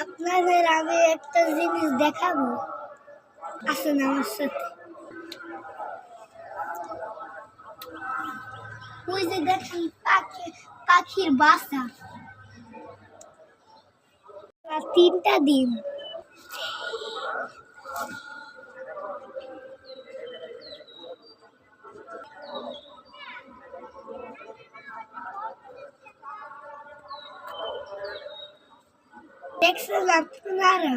আপনাদের আমি একটা জিনিস দেখাবো, আসুন আমার সাথে। ওই যে দেখেন পাখির বাসা, আর 3টা ডিম। দেখছেন আপনারা?